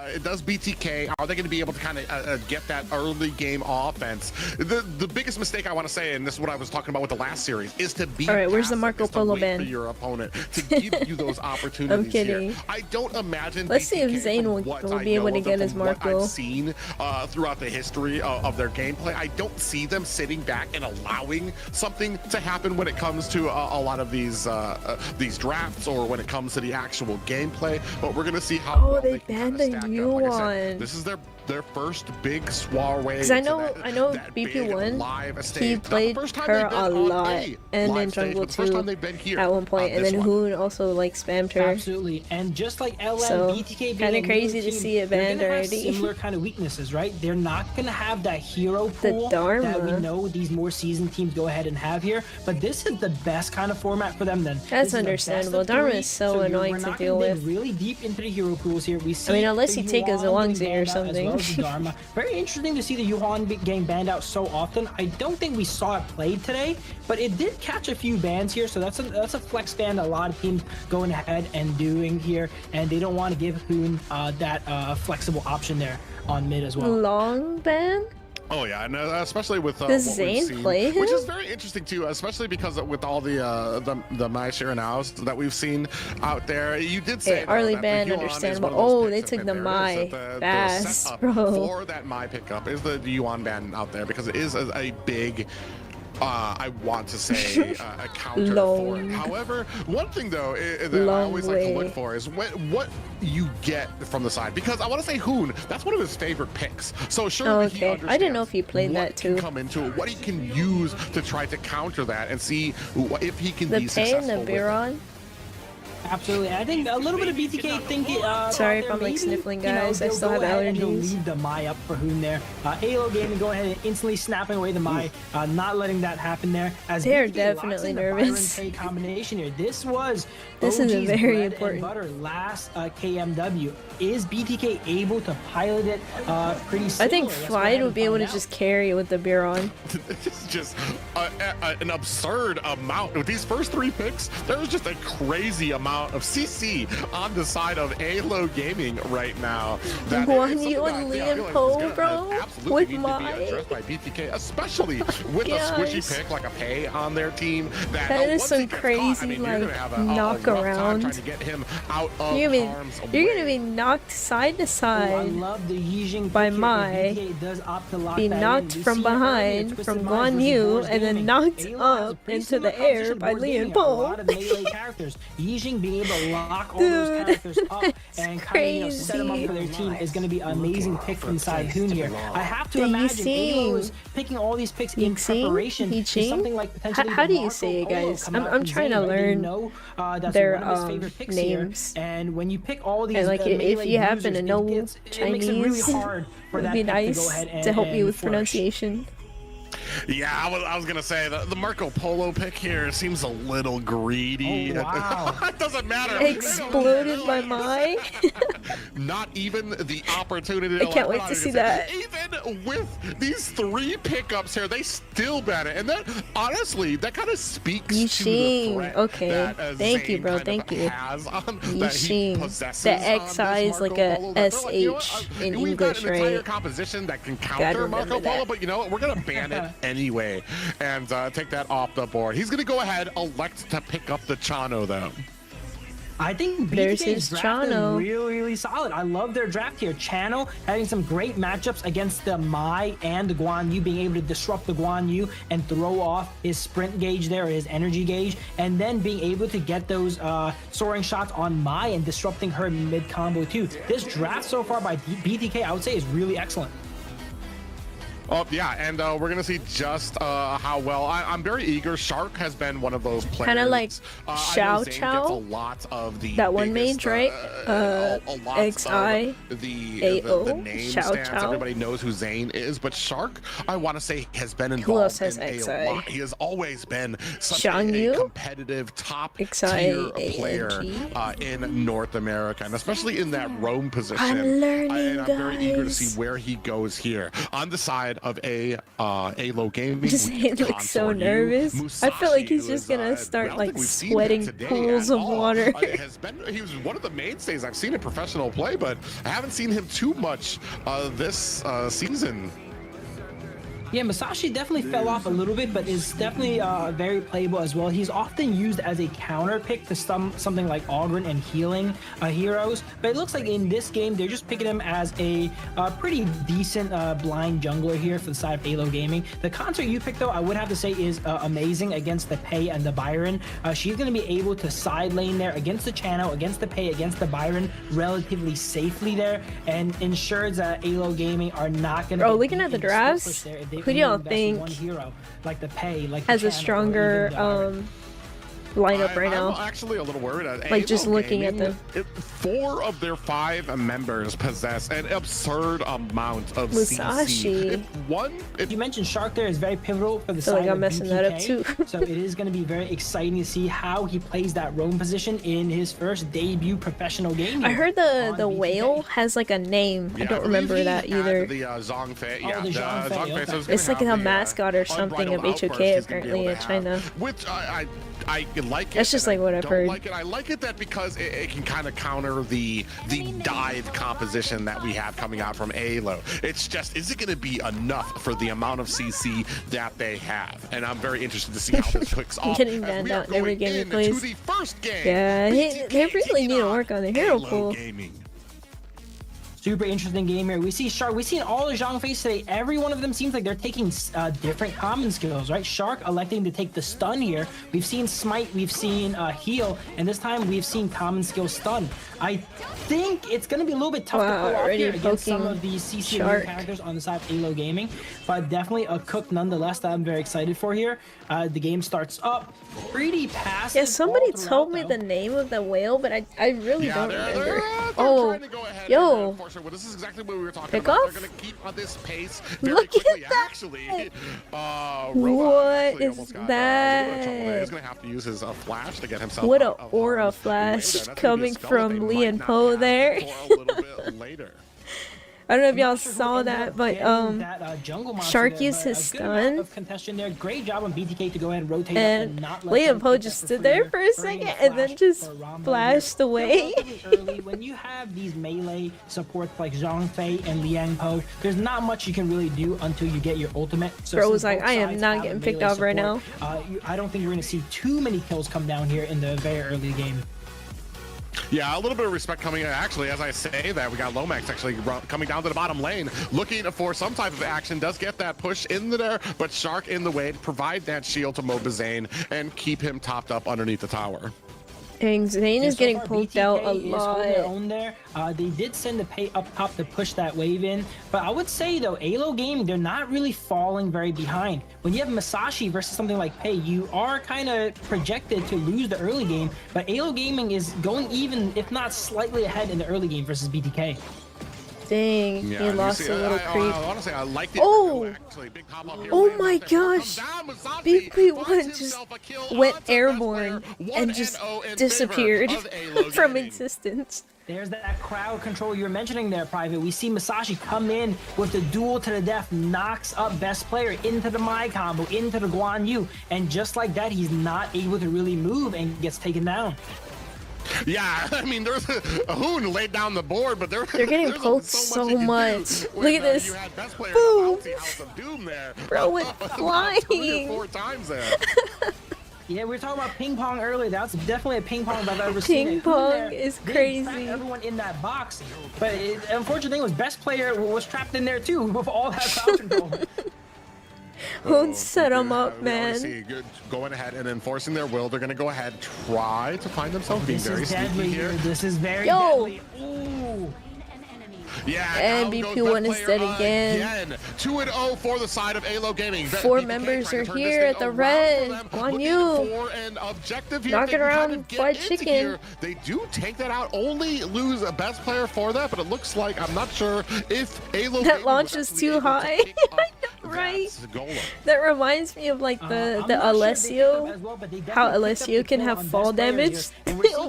It does BTK. Are they going to be able to kind of get that early game offense? The biggest mistake I want to say, and this is what I was talking about with the last series, is to be. All right, where's the Marco Polo band? For your opponent to give you those opportunities. I'm kidding. Here. I don't imagine. Let's see if Zane will be able to get his Marco. What I've seen throughout the history of their gameplay, I don't see them sitting back and allowing something to happen when it comes to a lot of these drafts or when it comes to the actual gameplay. But we're gonna see how. Oh, they banned the Yuan. This is their first big soiree. Because I know BP1, he played her a lot, and then Jungle 2 at one point, and then Hoon also like spammed her. Absolutely, and just like LM, so, BTK kind of crazy to see it banned already. Similar kind of weaknesses, right? They're not gonna have that hero pool that we know these more seasoned teams go ahead and have here, but this is the best kind of format for them. Then that's understandable. Dharma is so annoying to deal with. Really deep into the hero pools here. We see. I mean, unless you take a Zhuangzi or something. Dharma. Very interesting to see the Yuan game banned out so often. I don't think we saw it played today, but it did catch a few bans here, so that's a flex ban a lot of teams going ahead and doing here, and they don't want to give Hoon that flexible option there on mid as well. Long ban? Oh yeah, and especially with does Zane play him? Which is very interesting too, especially because with all the My Shiranows that we've seen out there. You did say early ban, understandable. Oh, they took the Mai fast, bro. For that Mai pickup is the Yuan ban out there because it is a big. I want to say a counter for it. However, one thing though that I always like to look for is what you get from the side, because I want to say Hoon, that's one of his favorite picks. So surely he understands I didn't know if he played that too. Come into it, what he can use to try to counter that and see if he can be successful. The Pei and the Biron. Absolutely, I think a little bit of BTK thinking. Sorry if I'm like sniffling, guys. I still have allergies. Leave the Mai up for Hoon there. Alo Gaming go ahead and instantly snapping away the Mai, not letting that happen there. As they're definitely nervous. The combination here. This is a very important. Last KMW. Is BTK able to pilot it pretty similar? I think Flight would be able to just carry it with the Biron. It's just an absurd amount. With these first 3 picks, there was just a crazy amount of CC on the side of Alo Gaming right now. Guan Yu and Lian Po, bro, with Mai. Addressed by BTK, especially with a squishy pick like a Pei on their team. That is some crazy knock around. Trying to get him out of harm's way. You're gonna be knocked side to side by Mai, be knocked from behind from Guan Yu, and then knocked up into the air by Lian Po. Yijing being able to lock all those characters up and kind of set them up for their team is going to be an amazing pick inside Hoon here. I have to imagine Alo is picking all these picks in preparation for something like potentially. How do you say it, guys? I'm trying to learn their names. And when you pick all these, and like if you happen to know Chinese, it would be nice to help me with pronunciation. Yeah, I was gonna say the Marco Polo pick here seems a little greedy. Oh, wow. It doesn't matter. Exploded by Mai. Not even the opportunity. I can't wait to see that. Even with these 3 pickups here, they still ban it, and that honestly, that kind of speaks to the threat. Okay, thank you, bro. Thank you. Yixing. The XI is like a SH in English, right? Entire composition that can counter Marco Polo, but you know what? We're gonna ban it anyway and take that off the board. He's gonna go ahead, elect to pick up the Chano though. I think BTK's draft is really solid. I love their draft here. Chano having some great matchups against the Mai and the Guan Yu, being able to disrupt the Guan Yu and throw off his sprint gauge there, his energy gauge, and then being able to get those soaring shots on Mai and disrupting her mid combo too. This draft so far by BTK, I would say, is really excellent. Oh yeah, and we're gonna see just how well. I'm very eager. Shark has been one of those players. Kind of like Xiao Chao. A lot of the that one mage, right? XI. The name stands. Everybody knows who Zane is, but Shark, I want to say, has been involved in a lot. He has always been such a competitive top tier player in North America, and especially in that roam position. I'm learning, and I'm very eager to see where he goes here on the side side of Alo Gaming. He looks so nervous. I feel like he's just gonna start like sweating pools of water. He was one of the mainstays I've seen in professional play, but I haven't seen him too much this season. Yeah, Masashi definitely fell off a little bit, but is definitely very playable as well. He's often used as a counter pick to something like Oghren and healing heroes, but it looks like in this game they're just picking him as a pretty decent blind jungler here for the side of Alo Gaming. The concert you picked though, I would have to say is amazing against the Pei and the Byron. She's going to be able to side lane there against the Channel, against the Pei, against the Byron relatively safely there, and ensures that Alo Gaming are not going to. Bro, looking at the drafts, who do y'all think hero, like the Pei, like has a stronger lineup right now? I'm actually a little worried. Like just looking at them. 4 of their 5 members possess an absurd amount of Musashi. CC. If you mentioned Shark there is very pivotal for the side like I'm messing that up too. So it is going to be very exciting to see how he plays that roam position in his first debut professional game. I heard the whale has like a name. I don't remember that either. The Zhongfei. Yeah, the Zhongfei. Okay. So it's like a mascot or something of HOK apparently in China. Which I like it. That's just like what I've heard. I like it that because it can kind of counter the dive composition that we have coming out from Alo. It's just, is it going to be enough for the amount of CC that they have? And I'm very interested to see how this clicks off. Getting banned out in every game he plays. The first game. Yeah, they really need to work on the hero pool. Gaming. Super interesting game here. We see Shark. We've seen all the Zhongfeis today. Every one of them seems like they're taking different common skills, right? Shark electing to take the stun here. We've seen Smite, we've seen heal, and this time we've seen common skill stun. I think it's going to be a little bit tough to pull off here against some of these CC characters on the side of Alo Gaming, but definitely a cook nonetheless that I'm very excited for here. The game starts up pretty passive. Yeah, somebody told me the name of the whale, but I really don't remember. Oh, yo. Well, this is exactly what we were talking Pick about. off? They're going to keep on this pace very Look quickly. at that. Actually, What is that? He's going to have to use his flash to get himself What out a of aura flash coming from Lee and Poe there. For a little bit later. I don't know if y'all saw that, but Shark used his stun, great job on BTK to go ahead and rotate and Liam Poe just stood there for a second and then just flashed away. When you have these melee supports like Zhongfei and Liang Po, there's not much you can really do until you get your ultimate. So Bro was like, I am not getting picked off right now. I don't think you're going to see too many kills come down here in the very early game. Yeah, a little bit of respect coming in. Actually, as I say that, we got Lomax actually coming down to the bottom lane, looking for some type of action. Does get that push in there, but Shark in the way to provide that shield to Mobazane and keep him topped up underneath the tower. Dang, Zane is getting poked out a lot. They did send the Pei up top to push that wave in, but I would say though, Alo Gaming, they're not really falling very behind. When you have Masashi versus something like Pei, you are kind of projected to lose the early game, but Alo Gaming is going even, if not slightly ahead in the early game versus BTK. Dang, he lost a little creep. Honestly, I liked it. Oh! Actually, big pop up here. Oh my gosh! BP1 just went airborne and just disappeared from existence. There's that crowd control you're mentioning there, Private. We see Masashi come in with the duel to the death, knocks up best player into the Mai combo, into the Guan Yu, and just like that, he's not able to really move and gets taken down. Yeah, I mean, there's a Hoon laid down the board, but they're getting poked so much. Look at this. Boom! Bro went flying. 3 or 4 times there. Yeah, we were talking about ping pong earlier. That's definitely a ping pong that I've ever seen. Ping pong is crazy. Everyone in that box, but unfortunate thing was best player was trapped in there too with all that crowd control. Hoon set him up, man. Going ahead and enforcing their will. They're going to go ahead, try to find themselves being very sneaky here. This is very deadly. Ooh. Yeah, and BP1 is dead again. 2-0 for the side of Alo Gaming. 4 members are here at the red. Guan Yu. Knocking around fried chicken. They do take that out. Only lose a best player for that, but it looks like, I'm not sure if Alo that launch is too high. I right? That reminds me of like the Alessio, how Alessio can have fall damage.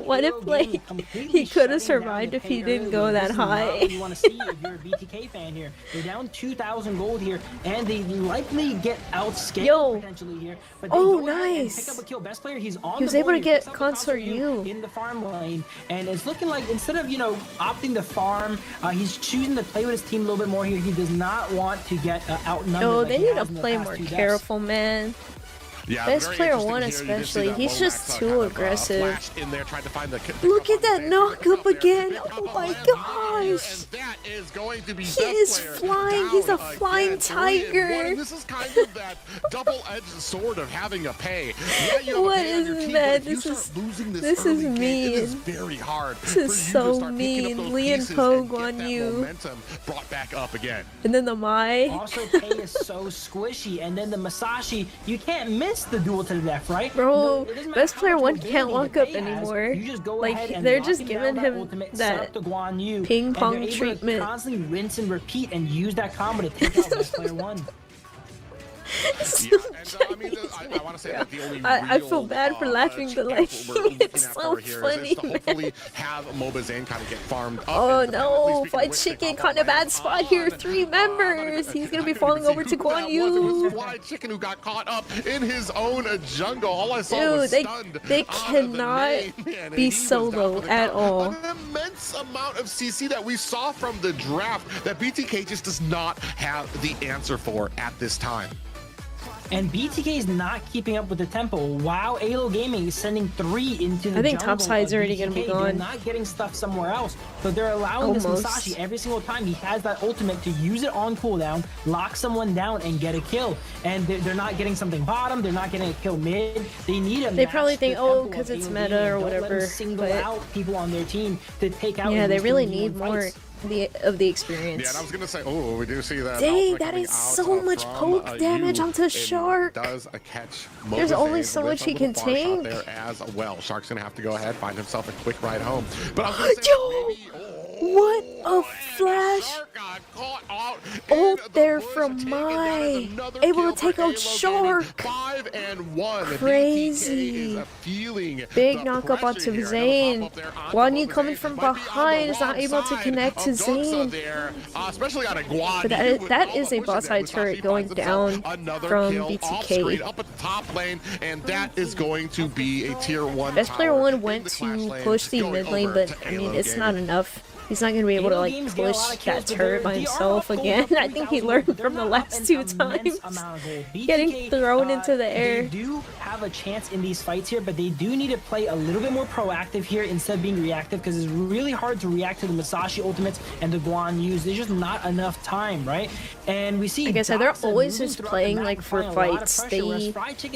What if like he could have survived if he didn't go that high? You want to see if you're a BTK fan here. They're down 2,000 gold here, and they likely get outscaled potentially here. But they go ahead and pick up a kill. Best player, he's on. He was able to get Consort U in the farm lane, and it's looking like instead of opting to farm, he's choosing to play with his team a little bit more here. He does not want to get outnumbered. No, they need to play more careful, man. Yeah, Best player one especially, he's just too aggressive. Look at that knock-up again! Oh my gosh! He is flying, he's a flying tiger! This is kind of that double-edged sword of having a pay. What is that? This is mean. This is very hard. This is so mean. Li and Po, Guan Yu. Brought back up again. And then the Mai. Also, Pei is so squishy, and then the Masashi, you can't miss the duel to the death, right? Bro, best player one can't walk up anymore. Like, they're just giving him that ping pong treatment. Constantly rinse and repeat and use that combo to take out best player one. I feel bad for laughing, but like, it's so funny, man. Have Mobazane kind of get farmed up. Oh no, Fight Chicken caught in a bad spot here. 3 members. He's gonna be falling over to Guan Yu. Fight Chicken who got caught up in his own jungle. All I saw was stunned. They cannot be solo at all. An immense amount of CC that we saw from the draft that BTK just does not have the answer for at this time. And BTK is not keeping up with the tempo. Wow, Alo Gaming is sending 3 into the I think jungle. topside's already gonna be gone. They're not getting stuff somewhere else. So they're allowing this Masashi every single time he has that ultimate to use it on cooldown, lock someone down, and get a kill. And they're not getting something bottom. They're not getting a kill mid. They need a. They probably think, oh, because it's meta or whatever. Single out people on their team to take out. Yeah, they really need more of the experience. Yeah, and I was gonna say, oh, we do see that. Dang, that is so much poke damage onto Shark. Does a catch. There's only so much he can take. There as well. Shark's gonna have to go ahead, find himself a quick ride home. But I was gonna say, what a flash! Ult there from Mai, able to take out Shark. 5-1. Crazy. Big knock up onto Zayn. Guan Yu coming from behind is not able to connect to Zayn. But that is a bot side turret going down from BTK. Up at the top lane, and that is going to be a tier 1. Best player one went to push the mid lane, but I mean it's not enough. He's not gonna be able to like push that turret by himself again. I think he learned from the last 2 times. Getting thrown into the air. They do have a chance in these fights here, but they do need to play a little bit more proactive here instead of being reactive, because it's really hard to react to the Masashi ultimates and the Guan Yus. There's just not enough time, right? And we see, like I said, they're always just playing like for fights. They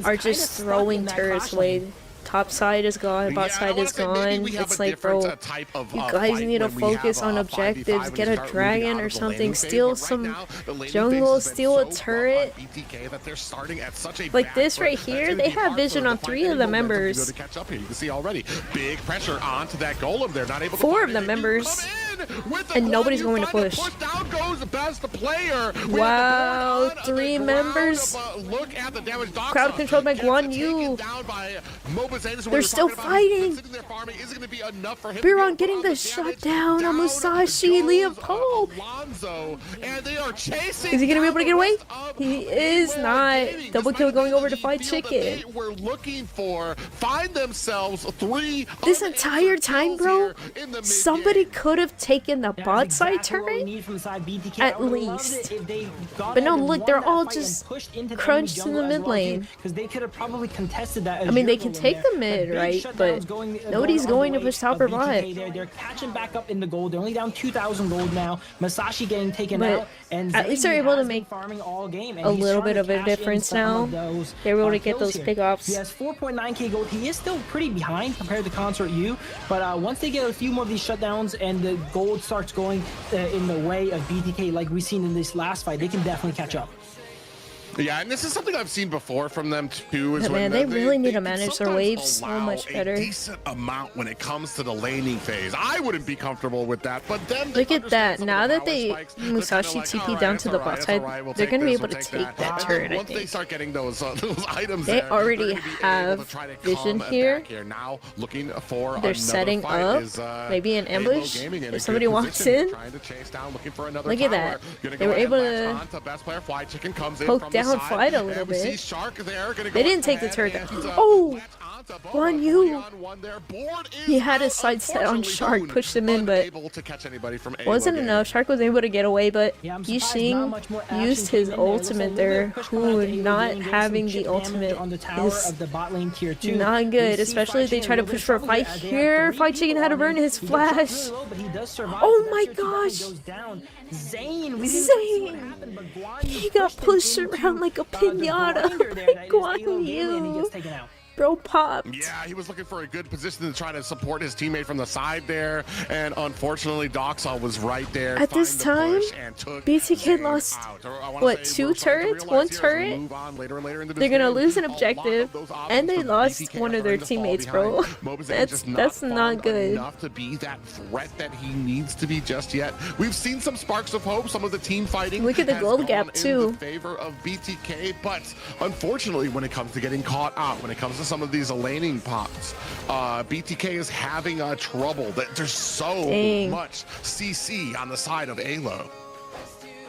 are just throwing turrets away. Top side is gone, bot side is gone. It's like, bro, you guys need to focus on objectives. Get a dragon or something. Steal some jungle, steal a turret. Like this right here, they have vision on 3 of the members. You can see already big pressure onto that golem. They're not able to 4 of the members. And nobody's going to push. Wow, 3 members. Crowd controlled by Guan Yu. They're still fighting. Biron getting the shot down on Musashi. Liam Po. Is he gonna be able to get away? He is not. Double kill going over to Fight Chicken. We're looking for find themselves 3. This entire time, bro, somebody could have taken the bot side turret at least. But no, look, they're all just crunched in the mid lane. Because they could have probably contested that. I mean, they can take the mid, right? But nobody's going to push top or bot. They're catching back up in the gold. They're only down 2,000 gold now. Masashi getting taken out, and at least they're able to make a little bit of a difference now. They're able to get those pickups. He has 4.9k gold. He is still pretty behind compared to Consort U, but once they get a few more of these shutdowns and the gold starts going in the way of BTK, like we've seen in this last fight, they can definitely catch up. Yeah, and this is something I've seen before from them too. Is man, when they really need to manage their waves so much better. A decent amount when it comes to the laning phase. I wouldn't be comfortable with that, but then look at that. Now that they Musashi TP down to the bot side, they're gonna be able to take that turret. I Once they think start getting those items, they already have vision here. Now looking for they're setting up maybe an ambush if somebody walks in. Look at that. They were able to poke down Flight a little bit. They didn't take the turret down. Oh! Guan Yu! He had his sight set on Shark, pushed him in, but wasn't enough. Shark was able to get away, but Yixing used his ultimate there. Who not having the ultimate is not good, especially if they try to push for a fight here. Fight Chicken had to burn his flash. Oh my gosh! Zayn! He got pushed around like a pinata by Guan Yu. Bro popped. Yeah, he was looking for a good position to try to support his teammate from the side there, and unfortunately Doxal was right there. At this time, BTK lost, what, 2 turrets? 1 turret? They're gonna lose an objective, and they lost one of their teammates, bro. That's not good. Enough to be that threat that he needs to be just yet. We've seen some sparks of hope. Some of the team fighting. Look at the gold gap too. In favor of BTK, but unfortunately, when it comes to getting caught out, when it comes to some of these laning pops, BTK is having trouble. That there's so much CC on the side of Alo.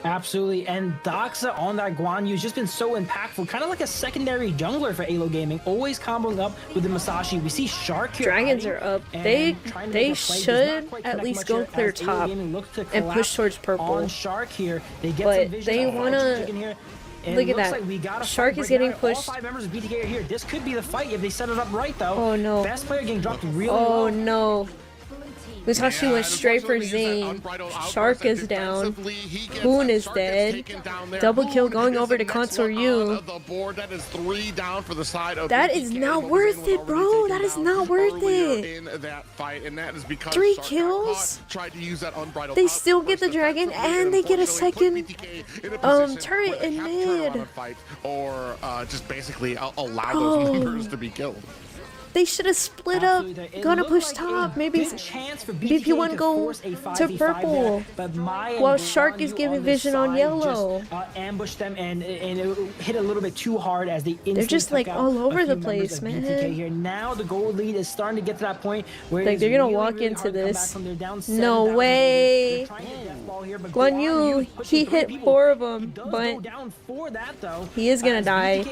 Absolutely, and Doxa on that Guan Yu has just been so impactful, kind of like a secondary jungler for Alo Gaming, always comboing up with the Musashi. We see Shark here. Dragons are up. They should at least go clear top and push towards purple. On Shark here, they get but some vision. They wanna. Look at that. Like Shark is getting pushed. All 5 members of BTK are here. This could be the fight if they set it up right, though. Oh no. Best player getting dropped really low. Oh no. Musashi went straight for Zayn. Shark is down. Hoon is dead. Double kill going over to Consor Yu. That is not worth it, bro. That is not worth it. 3 kills. They still get the dragon and they get a second turret in mid. Or just basically allow those members to be killed. They should have split up, gonna push top, maybe BP1 go to purple, while Shark is giving vision on yellow. Ambush them and hit a little bit too hard as they're just like all over the place, man. Here. Now the gold lead is starting to get to that point where like they're gonna walk into this. No way. Guan Yu, he hit 4 of them, but he is gonna die.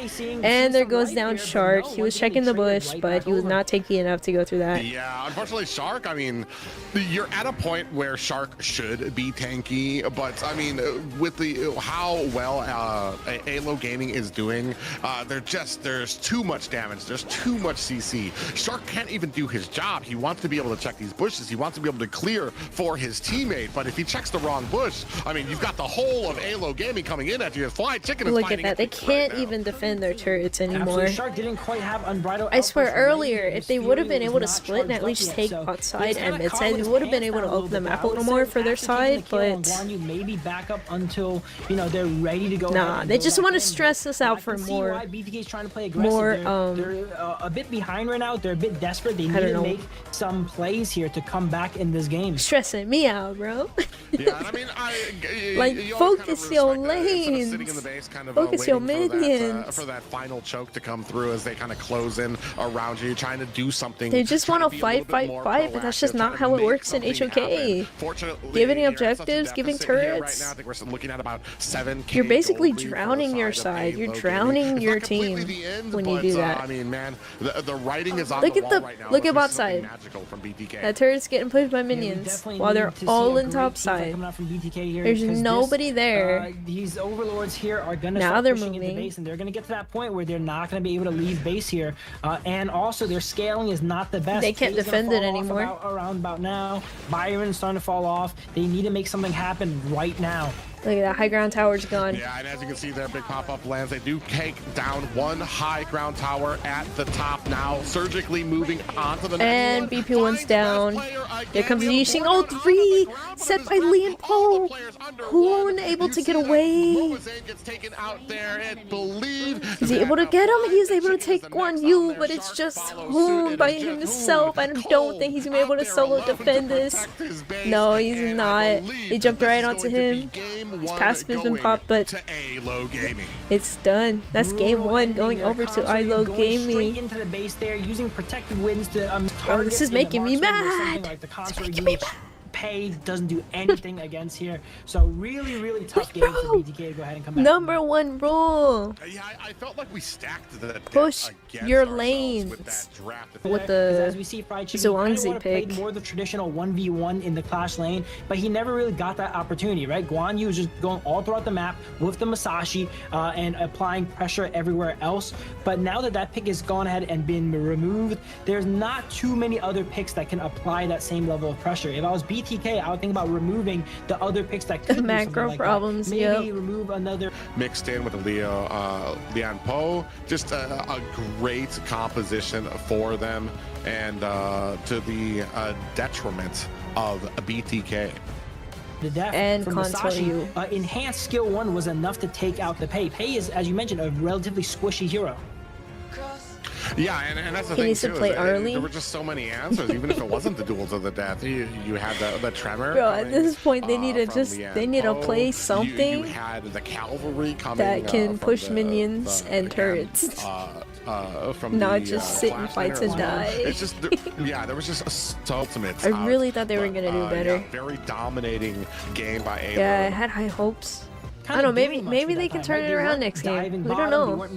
And there goes down Shark. He was checking the bush, but he was not taking enough to go through that. Yeah, unfortunately Shark, I mean, you're at a point where Shark should be tanky, but I mean, with how well Alo Gaming is doing, there's too much damage, there's too much CC. Shark can't even do his job. He wants to be able to check these bushes, he wants to be able to clear for his teammate, but if he checks the wrong bush, I mean, you've got the whole of Alo Gaming coming in at you. Fly Chicken is look at that, they can't even defend their turrets anymore. Shark didn't quite have unbridled. I swear earlier, if they would have been able to split and at least take bot side and mid side, we would have been able to open the map a little more for their side, but maybe back up until they're ready to go. Nah, they just want to stress us out for more. They're a bit behind right now. They're a bit desperate. They need to make some plays here to come back in this game. Stressing me out, bro. Yeah, I mean, like focus your lanes, focus your minions. For that final choke to come through as they kind of close in around you, trying to do something. They just want to fight, but that's just not how it works in HOK. Giving objectives, giving turrets. Right now, I think we're looking at about 7K. You're basically drowning your side. You're drowning your team when you do that. I mean, man, the writing is on the wall right now. Look at bot side. That turret's getting pushed by minions while they're all in top side. There's nobody there. These overlords here are gonna now start they're pushing moving into base, and they're gonna get to that point where they're not gonna be able to leave base here. And also their scaling is not the best. They can't defend it anymore. Around about now, Byron's starting to fall off. They need to make something happen right now. Look at that, high ground tower's gone. Yeah, and as you can see there, big pop-up lands. They do take down one high ground tower at the top now, surgically moving on to the next and one. BP1's down. Here comes Yixing. Oh, 3 set by Lian Po. Hoon able to get away. Is he able to get him? He's able to take Guan Yu, but it's just Hoon by himself. I don't think he's gonna be able to solo defend this. No, he's not. He jumped right onto him. His passive has been popped, but it's done. That's game 1 going over to ILO Gaming. Into the base there, using protective winds to Oh, this is making me mad. Like the consort use. Pay doesn't do anything against here, so really tough game for BTK to go ahead and come back. Number 1 rule. Yeah, I felt like we stacked the Push your lanes with the as we see, Fried Chicken Zhuangzi pick. Played more the traditional 1v1 in the Clash lane, but he never really got that opportunity, right? Guan Yu was just going all throughout the map with the Masashi and applying pressure everywhere else. But now that that pick is gone ahead and been removed, there's not too many other picks that can apply that same level of pressure. If I was BTK, I would think about removing the other picks that could do macro like problems. That. Maybe remove another mixed in with the Lian Po. Just a great composition for them, and to the detriment of a BTK. The death and from Masashi, enhanced skill 1 was enough to take out the Pei. Pei is, as you mentioned, a relatively squishy hero. Yeah, and that's the he thing needs too. To play early. There were just so many answers, even if it wasn't the duels of the death. You had the tremor. Bro, at this point, they need to play something you had the cavalry coming, that can push minions and turrets. From not just sit in fights and die. It's just, yeah, there was just ultimates. I really thought they were gonna do better. Yeah, very dominating game by A. Yeah, I had high hopes. I don't know, maybe they can turn it around next game. We don't know.